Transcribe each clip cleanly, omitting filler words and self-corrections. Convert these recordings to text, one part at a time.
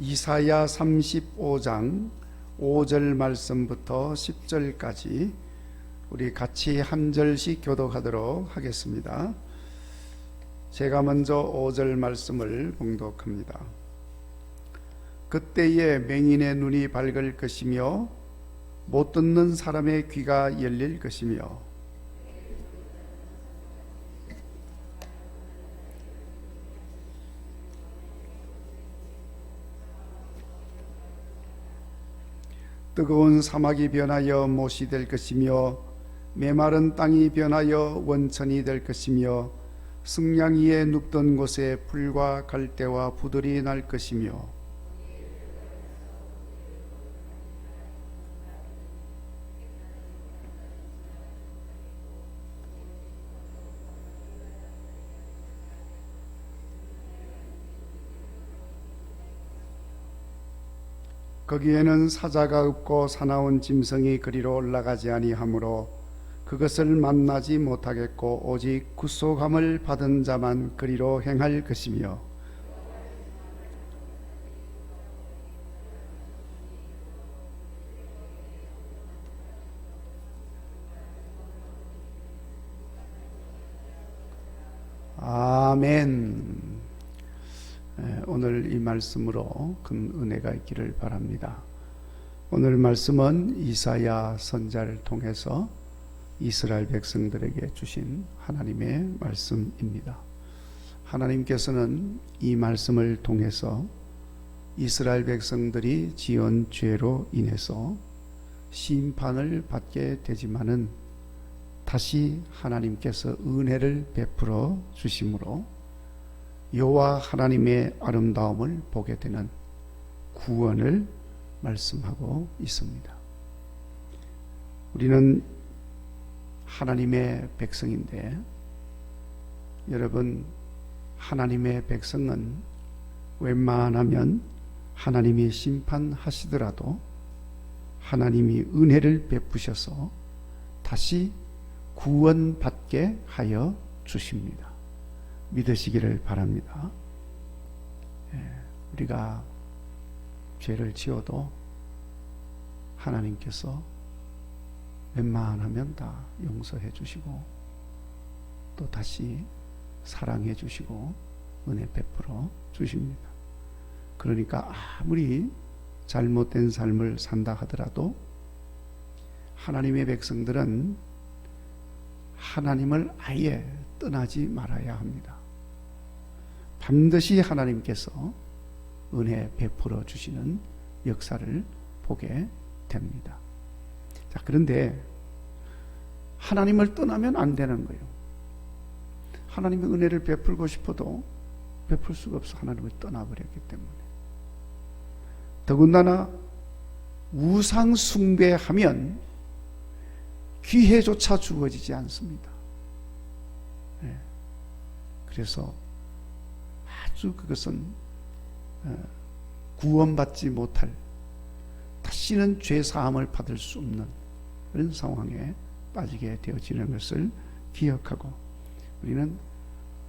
이사야 35장 5절 말씀부터 10절까지 우리 같이 한 절씩 교독하도록 하겠습니다. 제가 먼저 5절 말씀을 봉독합니다. 그때에 맹인의 눈이 밝을 것이며 못 듣는 사람의 귀가 열릴 것이며 뜨거운 사막이 변하여 못이 될 것이며 메마른 땅이 변하여 원천이 될 것이며 승량 위에 눕던 곳에 풀과 갈대와 부들이 날 것이며 거기에는 사자가 없고 사나운 짐승이 그리로 올라가지 아니하므로 그것을 만나지 못하겠고 오직 구속함을 받은 자만 그리로 행할 것이며 아멘. 오늘 이 말씀으로 큰 은혜가 있기를 바랍니다. 오늘 말씀은 이사야 선지자를 통해서 이스라엘 백성들에게 주신 하나님의 말씀입니다. 하나님께서는 이 말씀을 통해서 이스라엘 백성들이 지은 죄로 인해서 심판을 받게 되지만은 다시 하나님께서 은혜를 베풀어 주심으로 여호와 하나님의 아름다움을 보게 되는 구원을 말씀하고 있습니다. 우리는 하나님의 백성인데 여러분, 하나님의 백성은 웬만하면 하나님이 심판하시더라도 하나님이 은혜를 베푸셔서 다시 구원받게 하여 주십니다. 믿으시기를 바랍니다. 우리가 죄를 지어도 하나님께서 웬만하면 다 용서해 주시고 또 다시 사랑해 주시고 은혜 베풀어 주십니다. 그러니까 아무리 잘못된 삶을 산다 하더라도 하나님의 백성들은 하나님을 아예 떠나지 말아야 합니다. 반드시 하나님께서 은혜 베풀어 주시는 역사를 보게 됩니다. 자, 그런데 하나님을 떠나면 안 되는 거예요. 하나님의 은혜를 베풀고 싶어도 베풀 수가 없어. 하나님을 떠나버렸기 때문에. 더군다나 우상 숭배하면 기회조차 주어지지 않습니다. 그래서 아주 그것은 구원받지 못할, 다시는 죄 사함을 받을 수 없는 그런 상황에 빠지게 되어지는 것을 기억하고 우리는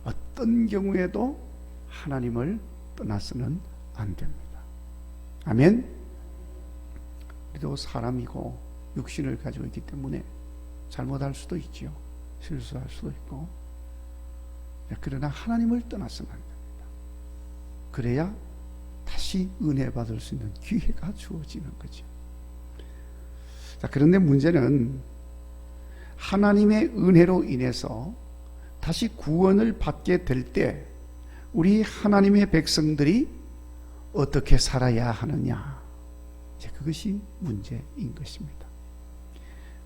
어떤 경우에도 하나님을 떠나서는 안 됩니다. 아멘. 우리도 사람이고 육신을 가지고 있기 때문에 잘못할 수도 있지요. 실수할 수도 있고. 그러나 하나님을 떠나서는 안 됩니다. 그래야 다시 은혜 받을 수 있는 기회가 주어지는 거죠. 자, 그런데 문제는 하나님의 은혜로 인해서 다시 구원을 받게 될 때 우리 하나님의 백성들이 어떻게 살아야 하느냐, 그것이 문제인 것입니다.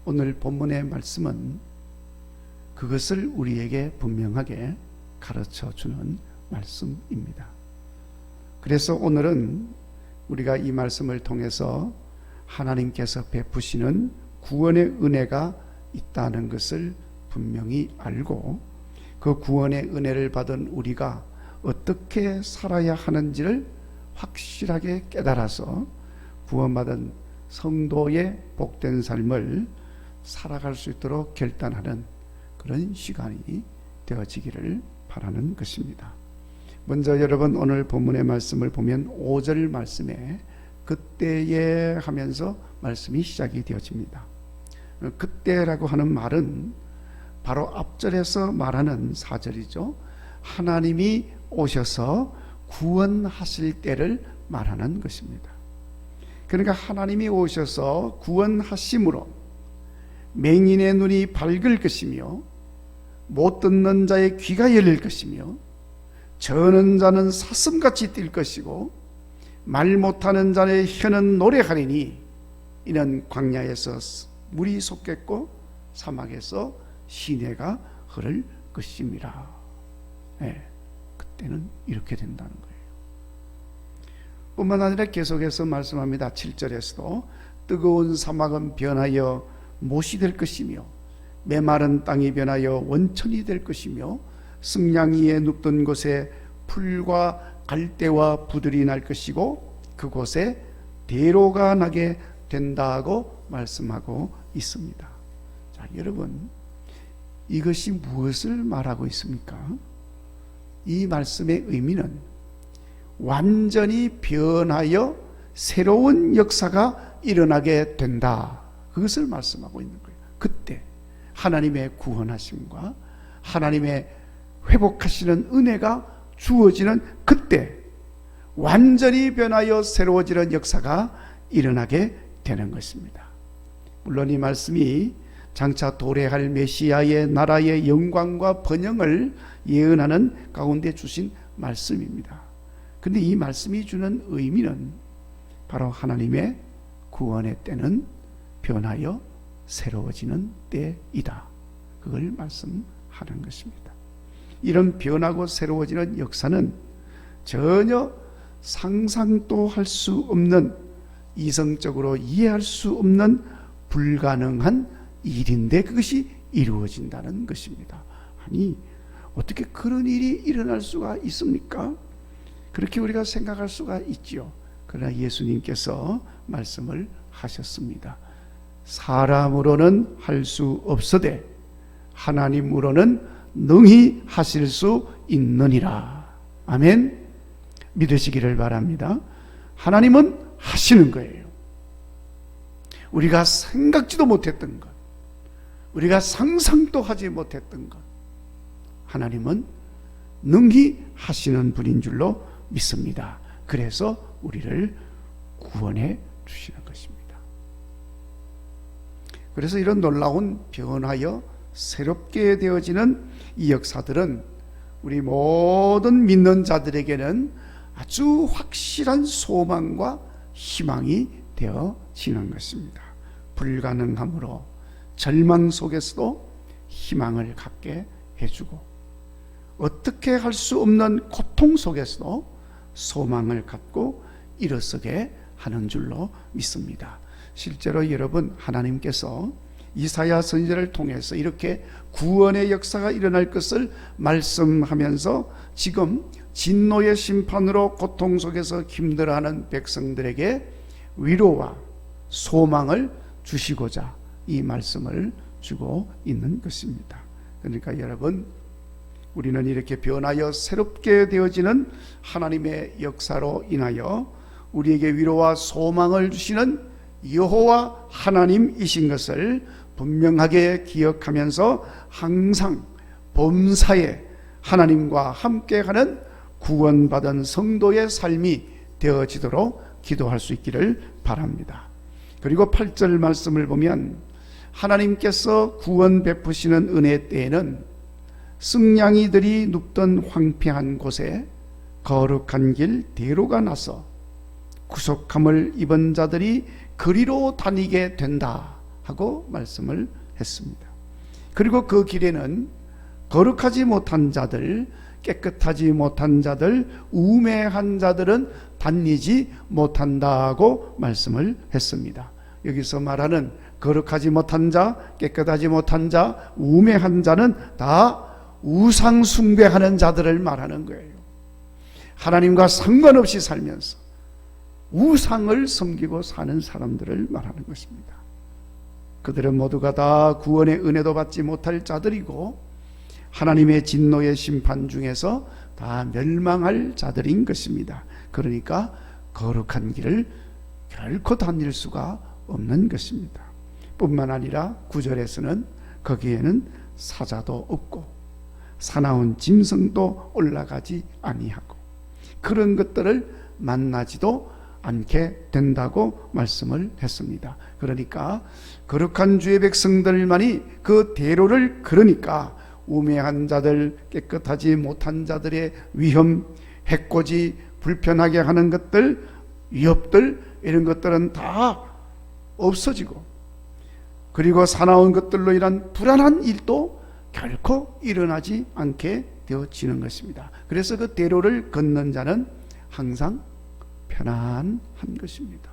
오늘 본문의 말씀은 그것을 우리에게 분명하게 가르쳐 주는 말씀입니다. 그래서 오늘은 우리가 이 말씀을 통해서 하나님께서 베푸시는 구원의 은혜가 있다는 것을 분명히 알고 그 구원의 은혜를 받은 우리가 어떻게 살아야 하는지를 확실하게 깨달아서 구원받은 성도의 복된 삶을 살아갈 수 있도록 결단하는 그런 시간이 되어지기를 바라는 것입니다. 먼저 여러분 오늘 본문의 말씀을 보면 5절 말씀에 그때에 하면서 말씀이 시작이 되어집니다. 그때라고 하는 말은 바로 앞절에서 말하는 4절이죠. 하나님이 오셔서 구원하실 때를 말하는 것입니다. 그러니까 하나님이 오셔서 구원하심으로 맹인의 눈이 밝을 것이며 못 듣는 자의 귀가 열릴 것이며 저는 자는 사슴같이 뛸 것이고 말 못하는 자의 혀는 노래하리니 이는 광야에서 물이 솟겠고 사막에서 시내가 흐를 것임이라. 네, 그때는 이렇게 된다는 거예요. 뿐만 아니라 계속해서 말씀합니다. 7절에서도 뜨거운 사막은 변하여 못이 될 것이며 메마른 땅이 변하여 원천이 될 것이며 승냥이 위에 눕던 곳에 풀과 갈대와 부들이 날 것이고 그곳에 대로가 나게 된다고 말씀하고 있습니다. 자, 여러분, 이것이 무엇을 말하고 있습니까? 이 말씀의 의미는 완전히 변하여 새로운 역사가 일어나게 된다, 그것을 말씀하고 있는 거예요. 그때 하나님의 구원하심과 하나님의 회복하시는 은혜가 주어지는 그때 완전히 변하여 새로워지는 역사가 일어나게 되는 것입니다. 물론 이 말씀이 장차 도래할 메시아의 나라의 영광과 번영을 예언하는 가운데 주신 말씀입니다. 그런데 이 말씀이 주는 의미는 바로 하나님의 구원의 때는 변하여 새로워지는 때이다, 그걸 말씀하는 것입니다. 이런 변하고 새로워지는 역사는 전혀 상상도 할 수 없는, 이성적으로 이해할 수 없는 불가능한 일인데 그것이 이루어진다는 것입니다. 아니, 어떻게 그런 일이 일어날 수가 있습니까? 그렇게 우리가 생각할 수가 있지요. 그러나 예수님께서 말씀을 하셨습니다. 사람으로는 할 수 없으되 하나님으로는 능히 하실 수 있느니라. 아멘. 믿으시기를 바랍니다. 하나님은 하시는 거예요. 우리가 생각지도 못했던 것, 우리가 상상도 하지 못했던 것, 하나님은 능히 하시는 분인 줄로 믿습니다. 그래서 우리를 구원해 주시는 것입니다. 그래서 이런 놀라운 변화여 새롭게 되어지는 이 역사들은 우리 모든 믿는 자들에게는 아주 확실한 소망과 희망이 되어지는 것입니다. 불가능함으로 절망 속에서도 희망을 갖게 해주고, 어떻게 할 수 없는 고통 속에서도 소망을 갖고 일어서게 하는 줄로 믿습니다. 실제로 여러분, 하나님께서 이사야 선지자를 통해서 이렇게 구원의 역사가 일어날 것을 말씀하면서 지금 진노의 심판으로 고통 속에서 힘들어하는 백성들에게 위로와 소망을 주시고자 이 말씀을 주고 있는 것입니다. 그러니까 여러분, 우리는 이렇게 변하여 새롭게 되어지는 하나님의 역사로 인하여 우리에게 위로와 소망을 주시는 여호와 하나님이신 것을 분명하게 기억하면서 항상 범사에 하나님과 함께하는 구원받은 성도의 삶이 되어지도록 기도할 수 있기를 바랍니다. 그리고 8절 말씀을 보면 하나님께서 구원 베푸시는 은혜 때에는 승냥이들이 눕던 황폐한 곳에 거룩한 길 대로가 나서 구속함을 입은 자들이 그리로 다니게 된다 하고 말씀을 했습니다. 그리고 그 길에는 거룩하지 못한 자들, 깨끗하지 못한 자들, 우매한 자들은 다니지 못한다고 말씀을 했습니다. 여기서 말하는 거룩하지 못한 자, 깨끗하지 못한 자, 우매한 자는 다 우상 숭배하는 자들을 말하는 거예요. 하나님과 상관없이 살면서 우상을 섬기고 사는 사람들을 말하는 것입니다. 그들은 모두가 다 구원의 은혜도 받지 못할 자들이고 하나님의 진노의 심판 중에서 다 멸망할 자들인 것입니다. 그러니까 거룩한 길을 결코 다닐 수가 없는 것입니다. 뿐만 아니라 9절에서는 거기에는 사자도 없고 사나운 짐승도 올라가지 아니하고 그런 것들을 만나지도 않게 된다고 말씀을 했습니다. 그러니까 거룩한 주의 백성들만이 그 대로를 걸으니까 우매한 자들, 깨끗하지 못한 자들의 위험, 해코지, 불편하게 하는 것들, 위협들, 이런 것들은 다 없어지고, 그리고 사나운 것들로 인한 불안한 일도 결코 일어나지 않게 되어지는 것입니다. 그래서 그 대로를 걷는 자는 항상 편안한 것입니다.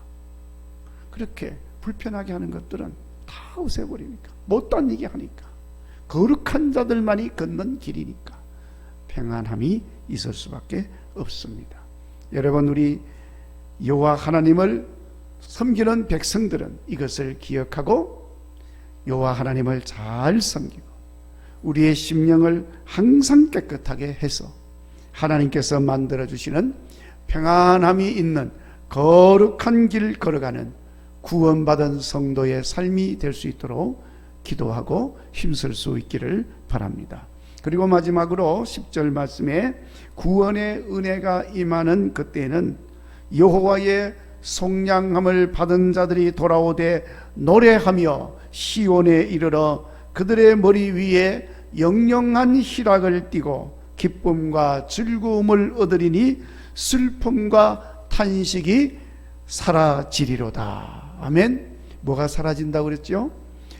그렇게 불편하게 하는 것들은 다 없애버리니까, 못 다니게 하니까, 거룩한 자들만이 걷는 길이니까 평안함이 있을 수밖에 없습니다. 여러분, 우리 여호와 하나님을 섬기는 백성들은 이것을 기억하고 여호와 하나님을 잘 섬기고 우리의 심령을 항상 깨끗하게 해서 하나님께서 만들어주시는 평안함이 있는 거룩한 길 걸어가는 구원받은 성도의 삶이 될 수 있도록 기도하고 힘쓸 수 있기를 바랍니다. 그리고 마지막으로 10절 말씀에 구원의 은혜가 임하는 그때는 여호와의 속량함을 받은 자들이 돌아오되 노래하며 시온에 이르러 그들의 머리 위에 영영한 희락을 띠고 기쁨과 즐거움을 얻으리니 슬픔과 탄식이 사라지리로다. 아멘. 뭐가 사라진다고 그랬죠?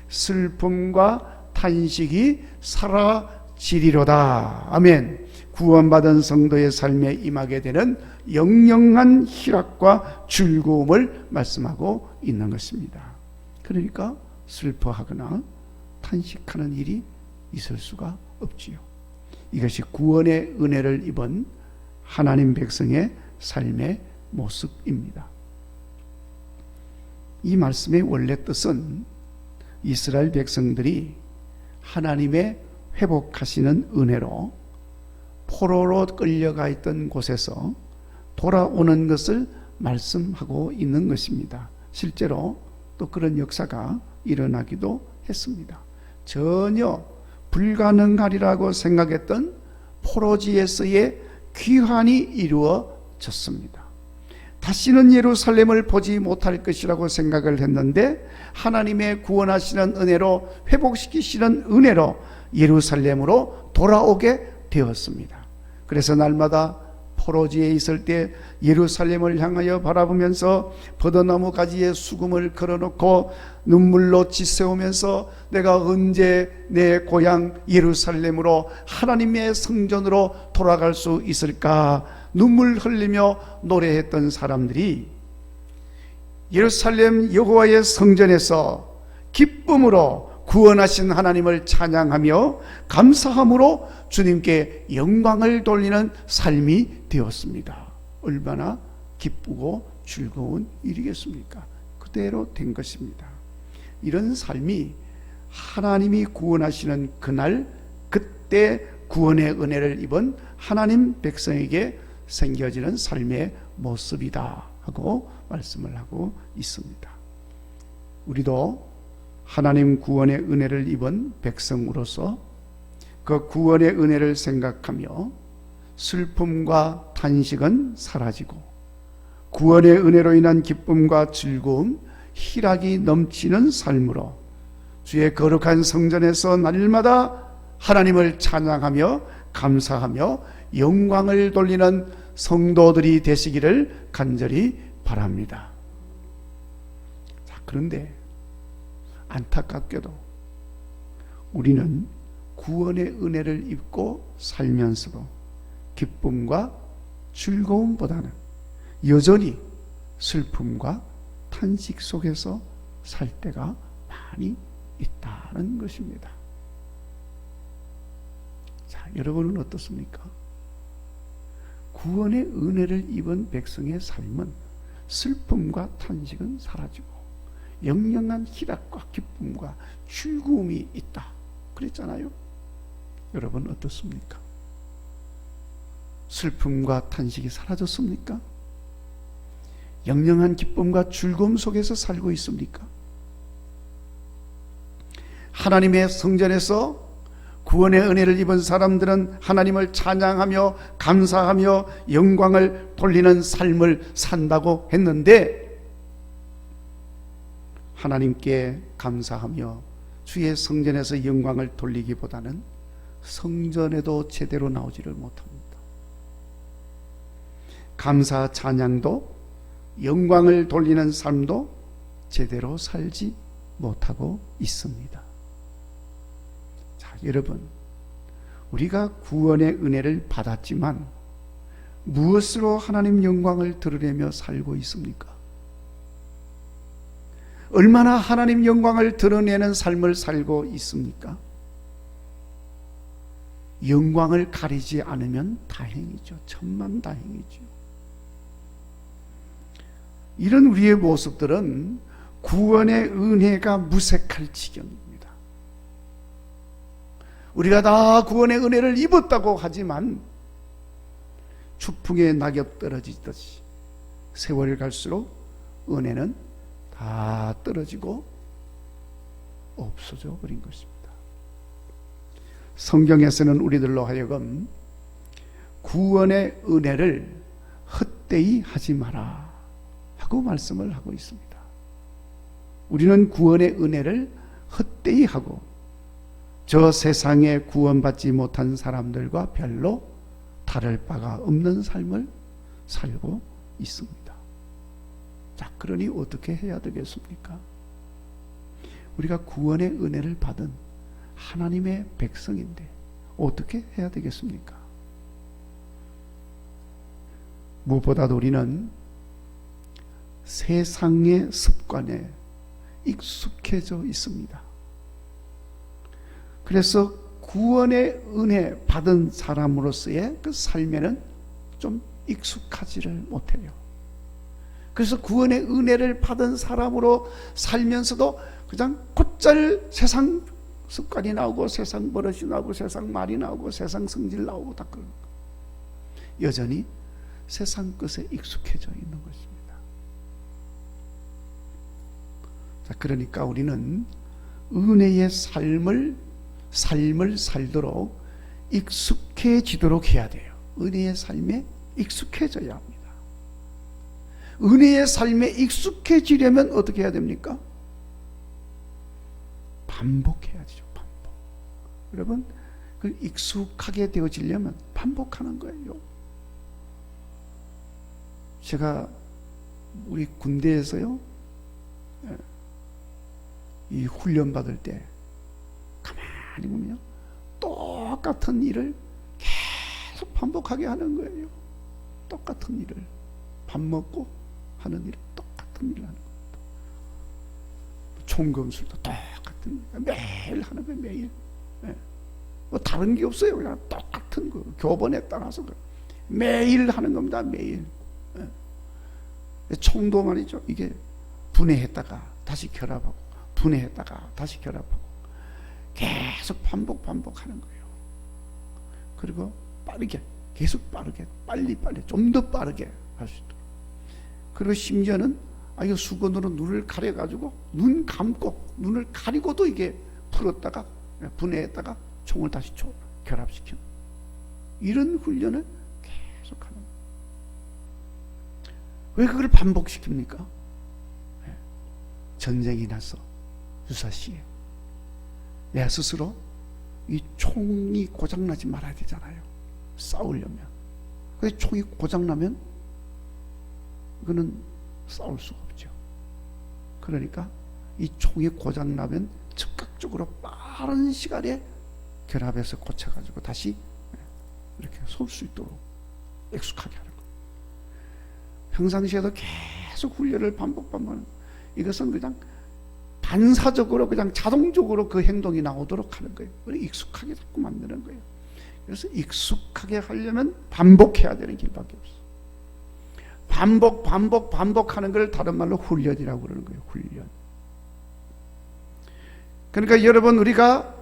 슬픔과 탄식이 사라지리로다. 아멘. 구원받은 성도의 삶에 임하게 되는 영영한 희락과 즐거움을 말씀하고 있는 것입니다. 그러니까 슬퍼하거나 탄식하는 일이 있을 수가 없지요. 이것이 구원의 은혜를 입은 하나님 백성의 삶의 모습입니다. 이 말씀의 원래 뜻은 이스라엘 백성들이 하나님의 회복하시는 은혜로 포로로 끌려가 있던 곳에서 돌아오는 것을 말씀하고 있는 것입니다. 실제로 또 그런 역사가 일어나기도 했습니다. 전혀 불가능하리라고 생각했던 포로지에서의 귀환이 이루어졌습니다. 다시는 예루살렘을 보지 못할 것이라고 생각을 했는데 하나님의 구원하시는 은혜로, 회복시키시는 은혜로 예루살렘으로 돌아오게 되었습니다. 그래서 날마다 포로지에 있을 때 예루살렘을 향하여 바라보면서 버드나무 가지에 수금을 걸어놓고 눈물로 지새우면서 내가 언제 내 고향 예루살렘으로 하나님의 성전으로 돌아갈 수 있을까 눈물 흘리며 노래했던 사람들이 예루살렘 여호와의 성전에서 기쁨으로 구원하신 하나님을 찬양하며 감사함으로 주님께 영광을 돌리는 삶이 되었습니다. 얼마나 기쁘고 즐거운 일이겠습니까? 그대로 된 것입니다. 이런 삶이 하나님이 구원하시는 그날 그때 구원의 은혜를 입은 하나님 백성에게 생겨지는 삶의 모습이다 하고 말씀을 하고 있습니다. 우리도 하나님 구원의 은혜를 입은 백성으로서 그 구원의 은혜를 생각하며 슬픔과 탄식은 사라지고 구원의 은혜로 인한 기쁨과 즐거움, 희락이 넘치는 삶으로 주의 거룩한 성전에서 날마다 하나님을 찬양하며 감사하며 영광을 돌리는 성도들이 되시기를 간절히 바랍니다. 자, 그런데 안타깝게도 우리는 구원의 은혜를 입고 살면서도 기쁨과 즐거움보다는 여전히 슬픔과 탄식 속에서 살 때가 많이 있다는 것입니다. 자, 여러분은 어떻습니까? 구원의 은혜를 입은 백성의 삶은 슬픔과 탄식은 사라지고 영영한 희락과 기쁨과 즐거움이 있다 그랬잖아요. 여러분 어떻습니까? 슬픔과 탄식이 사라졌습니까? 영영한 기쁨과 즐거움 속에서 살고 있습니까? 하나님의 성전에서 구원의 은혜를 입은 사람들은 하나님을 찬양하며 감사하며 영광을 돌리는 삶을 산다고 했는데, 하나님께 감사하며 주의 성전에서 영광을 돌리기보다는 성전에도 제대로 나오지를 못합니다. 감사 찬양도 영광을 돌리는 삶도 제대로 살지 못하고 있습니다. 자, 여러분, 우리가 구원의 은혜를 받았지만 무엇으로 하나님 영광을 드러내며 살고 있습니까? 얼마나 하나님 영광을 드러내는 삶을 살고 있습니까? 영광을 가리지 않으면 다행이죠. 천만다행이죠. 이런 우리의 모습들은 구원의 은혜가 무색할 지경입니다. 우리가 다 구원의 은혜를 입었다고 하지만 추풍에 낙엽 떨어지듯이 세월이 갈수록 은혜는 다 떨어지고 없어져 버린 것입니다. 성경에서는 우리들로 하여금 구원의 은혜를 헛되이 하지 마라 하고 말씀을 하고 있습니다. 우리는 구원의 은혜를 헛되이 하고 저 세상에 구원받지 못한 사람들과 별로 다를 바가 없는 삶을 살고 있습니다. 자, 그러니 어떻게 해야 되겠습니까? 우리가 구원의 은혜를 받은 하나님의 백성인데 어떻게 해야 되겠습니까? 무엇보다도 우리는 세상의 습관에 익숙해져 있습니다. 그래서 구원의 은혜 받은 사람으로서의 그 삶에는 좀 익숙하지를 못해요. 그래서 구원의 은혜를 받은 사람으로 살면서도 그냥 곧잘 세상 습관이 나오고 세상 버릇이 나오고 세상 말이 나오고 세상 성질 나오고 다 그런 거예요. 여전히 세상 것에 익숙해져 있는 것입니다. 자, 그러니까 우리는 은혜의 삶을 살도록 익숙해지도록 해야 돼요. 은혜의 삶에 익숙해져야 합니다. 은혜의 삶에 익숙해지려면 어떻게 해야 됩니까? 반복해야죠. 반복. 여러분, 그 익숙하게 되어지려면 반복하는 거예요. 제가 우리 군대에서요, 이 훈련 받을 때 가만히 보면 똑같은 일을 계속 반복하게 하는 거예요. 똑같은 일을, 밥 먹고 하는 일을 똑같은 일을 하는 거예요. 총검술도 똑같은 일, 매일 하는 거예요. 매일. 뭐 다른 게 없어요. 그냥 똑같은 거. 교본에 따라서 매일 하는 겁니다. 매일. 총도 말이죠. 이게 분해했다가 다시 결합하고 분해했다가 다시 결합하고 계속 반복하는 거예요. 그리고 빠르게, 계속 빠르게, 빨리 좀 더 빠르게 할 수 있도록. 그리고 심지어는 이거 수건으로 눈을 가려가지고 눈 감고 눈을 가리고도 이게 풀었다가 분해했다가 총을 다시 결합시키는 이런 훈련을 계속하는 거예요. 왜 그걸 반복시킵니까? 전쟁이 나서 유사시에 내 스스로 이 총이 고장나지 말아야 되잖아요. 싸우려면. 근데 총이 고장나면 이거는 싸울 수가 없죠. 그러니까 이 총이 고장나면 즉각적으로 빠른 시간에 결합해서 고쳐가지고 다시 이렇게 쏠 수 있도록 익숙하게 하는 거예요. 평상시에도 계속 훈련을 반복하면 이것은 그냥 반사적으로 그냥 자동적으로 그 행동이 나오도록 하는 거예요. 익숙하게 자꾸 만드는 거예요. 그래서 익숙하게 하려면 반복해야 되는 길밖에 없어요. 반복하는 걸 다른 말로 훈련이라고 그러는 거예요. 훈련. 그러니까 여러분, 우리가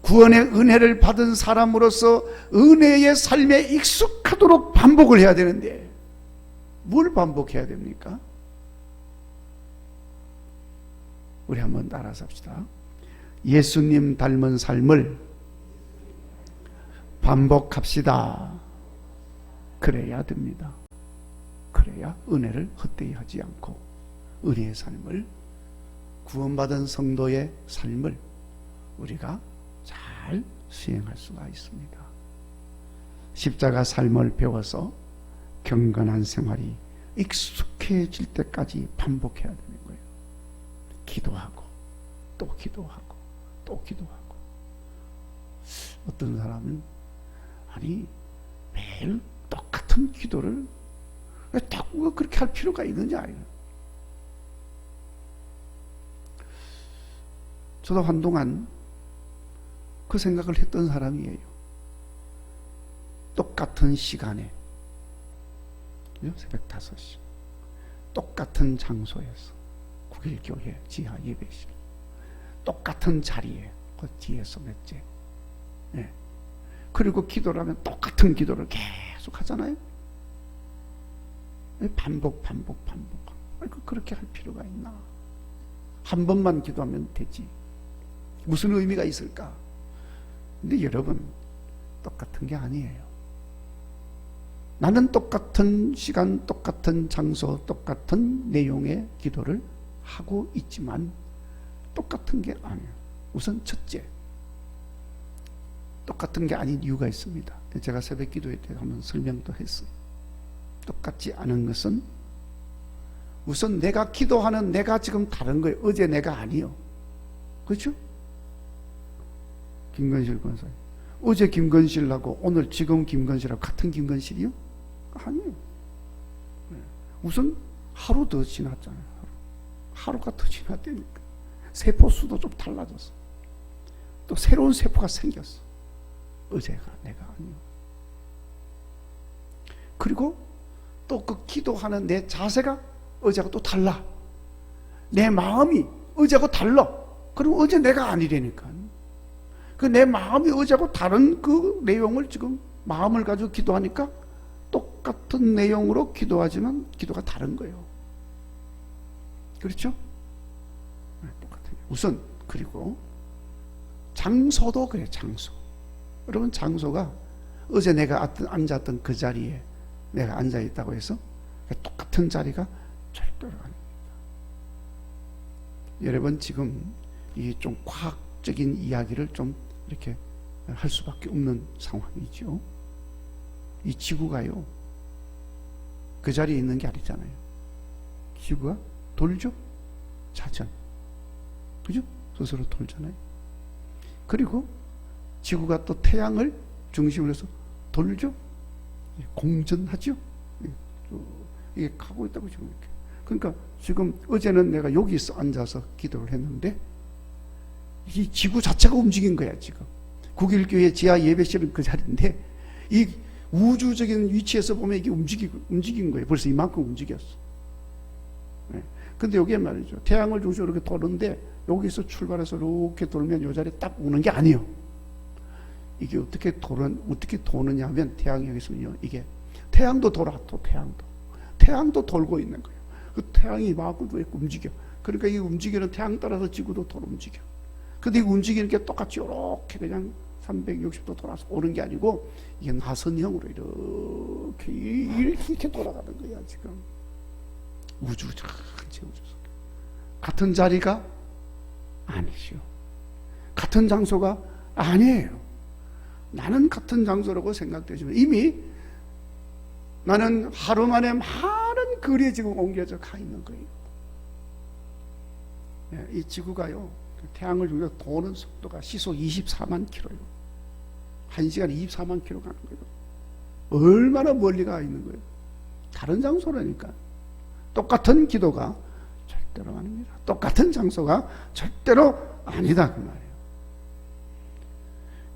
구원의 은혜를 받은 사람으로서 은혜의 삶에 익숙하도록 반복을 해야 되는데 뭘 반복해야 됩니까? 우리 한번 따라서 합시다. 예수님 닮은 삶을 반복합시다. 그래야 됩니다. 그래야 은혜를 헛되이 하지 않고 은혜의 삶을, 구원받은 성도의 삶을 우리가 잘 수행할 수가 있습니다. 십자가 삶을 배워서 경건한 생활이 익숙해질 때까지 반복해야 되는 거예요. 기도하고 또 기도하고 또 기도하고. 어떤 사람은 아니 매일 똑같은 기도를 딱 그렇게 할 필요가 있느냐. 저도 한동안 그 생각을 했던 사람이에요. 똑같은 시간에 새벽 5시 똑같은 장소에서 국일교회 지하 예배실 똑같은 자리에 그 뒤에서 몇째 그리고 기도를 하면 똑같은 기도를 계속 하잖아요. 반복. 그렇게 할 필요가 있나? 한 번만 기도하면 되지. 무슨 의미가 있을까? 근데 여러분, 똑같은 게 아니에요. 나는 똑같은 시간, 똑같은 장소, 똑같은 내용의 기도를 하고 있지만 똑같은 게 아니에요. 우선 첫째, 똑같은 게 아닌 이유가 있습니다. 제가 새벽 기도회 때 한번 설명도 했어요. 똑같지 않은 것은 우선 내가 기도하는 내가 지금 다른 거예요. 어제 내가 아니요. 그렇죠? 김건실 권사 어제 김건실하고 오늘 지금 김건실하고 같은 김건실이요? 아니요. 우선 하루 더 지났잖아요. 하루가 더 지났다니까. 세포 수도 좀 달라졌어. 또 새로운 세포가 생겼어. 어제가 내가 아니요. 그리고 또 그 기도하는 내 자세가 어제하고 또 달라. 내 마음이 어제하고 달라. 그럼 어제 내가 아니라니까. 그 내 마음이 어제하고 다른 그 내용을 지금 마음을 가지고 기도하니까 똑같은 내용으로 기도하지만 기도가 다른 거예요. 그렇죠? 똑같아요. 우선 그리고 장소도 그래. 장소. 여러분 장소가 어제 내가 앉았던 그 자리에 내가 앉아있다고 해서 똑같은 자리가 절대로 아닙니다. 여러분 지금 이 좀 과학적인 이야기를 좀 이렇게 할 수밖에 없는 상황이죠. 이 지구가요 그 자리에 있는 게 아니잖아요. 지구가 돌죠. 자전. 그죠? 스스로 돌잖아요. 그리고 지구가 또 태양을 중심으로 해서 돌죠. 공전하죠. 이게 가고 있다고 지금 이렇게. 그러니까 지금 어제는 내가 여기서 앉아서 기도를 했는데 이 지구 자체가 움직인 거야 지금. 국일교회 지하 예배실은 그 자리인데 이 우주적인 위치에서 보면 이게 움직인 거예요. 벌써 이만큼 움직였어. 근데 여기에 말이죠. 태양을 중심으로 이렇게 도는데 여기서 출발해서 이렇게 돌면 이 자리에 딱 오는 게 아니에요. 이게 어떻게 도느냐 하면 태양이 여기 있으면요. 이게 태양도 돌아. 또 태양도 돌고 있는 거예요. 그 태양이 막 움직여. 그러니까 이 움직이는 태양 따라서 지구도 돌아 움직여. 근데 이 움직이는 게 똑같이 이렇게 그냥 360도 돌아서 오는 게 아니고 이게 나선형으로 이렇게 돌아가는 거야 지금. 우주 전체 우주 속에 같은 자리가 아니죠. 같은 장소가 아니에요. 나는 같은 장소라고 생각되지만 이미 나는 하루 만에 많은 거리에 지금 옮겨져 가 있는 거예요. 이 지구가요 태양을 중심으로 도는 속도가 시속 24만 킬로요. 1시간에 24만 킬로 가는 거예요. 얼마나 멀리 가 있는 거예요. 다른 장소라니까. 똑같은 기도가 절대로 아닙니다. 똑같은 장소가 절대로 아니다 그 말이에요.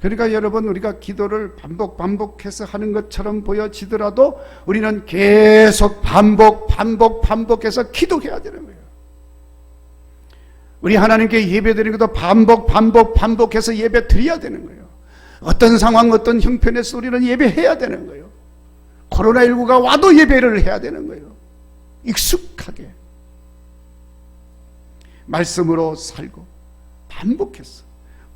그러니까 여러분 우리가 기도를 반복해서 하는 것처럼 보여지더라도 우리는 계속 반복해서 기도해야 되는 거예요. 우리 하나님께 예배드리는 것도 반복해서 예배 드려야 되는 거예요. 어떤 상황, 어떤 형편에서 우리는 예배해야 되는 거예요. 코로나19가 와도 예배를 해야 되는 거예요. 익숙하게 말씀으로 살고 반복해서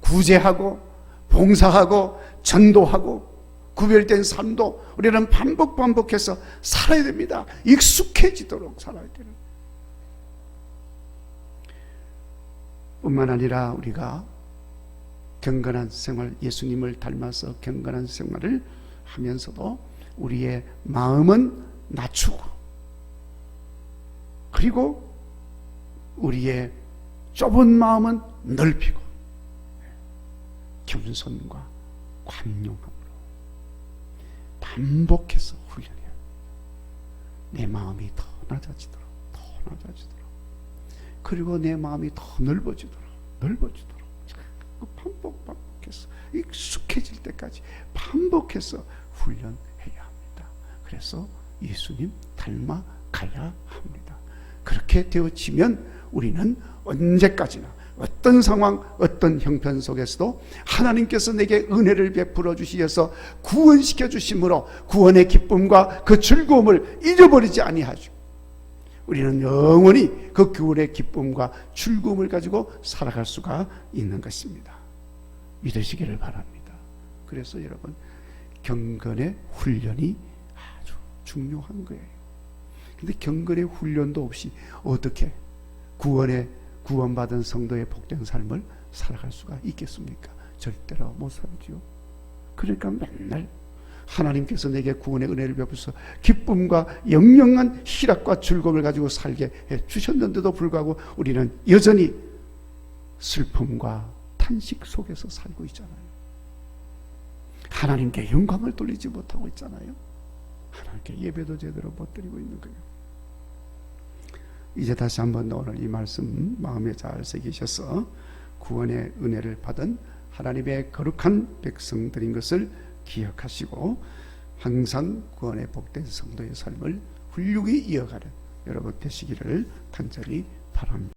구제하고 봉사하고 전도하고 구별된 삶도 우리는 반복해서 살아야 됩니다. 익숙해지도록 살아야 되는 거예요. 뿐만 아니라 우리가 경건한 생활, 예수님을 닮아서 경건한 생활을 하면서도 우리의 마음은 낮추고, 그리고 우리의 좁은 마음은 넓히고, 겸손과 관용함으로 반복해서 훈련해요. 내 마음이 더 낮아지도록, 그리고 내 마음이 더 넓어지도록 반복해서 익숙해질 때까지 반복해서 훈련해야 합니다. 그래서 예수님 닮아가야 합니다. 그렇게 되어지면 우리는 언제까지나 어떤 상황, 어떤 형편 속에서도 하나님께서 내게 은혜를 베풀어 주시어서 구원시켜 주심으로 구원의 기쁨과 그 즐거움을 잊어버리지 아니하죠. 우리는 영원히 그 구원의 기쁨과 즐거움을 가지고 살아갈 수가 있는 것입니다. 믿으시기를 바랍니다. 그래서 여러분, 경건의 훈련이 아주 중요한 거예요. 근데 경건의 훈련도 없이 어떻게 구원받은 성도의 복된 삶을 살아갈 수가 있겠습니까? 절대로 못 살지요. 그러니까 맨날 하나님께서 내게 구원의 은혜를 베푸셔서 기쁨과 영영한 희락과 즐거움을 가지고 살게 해 주셨는데도 불구하고 우리는 여전히 슬픔과 탄식 속에서 살고 있잖아요. 하나님께 영광을 돌리지 못하고 있잖아요. 하나님께 예배도 제대로 못 드리고 있는 거예요. 이제 다시 한번 오늘 이 말씀 마음에 잘 새기셔서 구원의 은혜를 받은 하나님의 거룩한 백성들인 것을 기억하시고 항상 구원의 복된 성도의 삶을 훌륭히 이어가는 여러분 되시기를 간절히 바랍니다.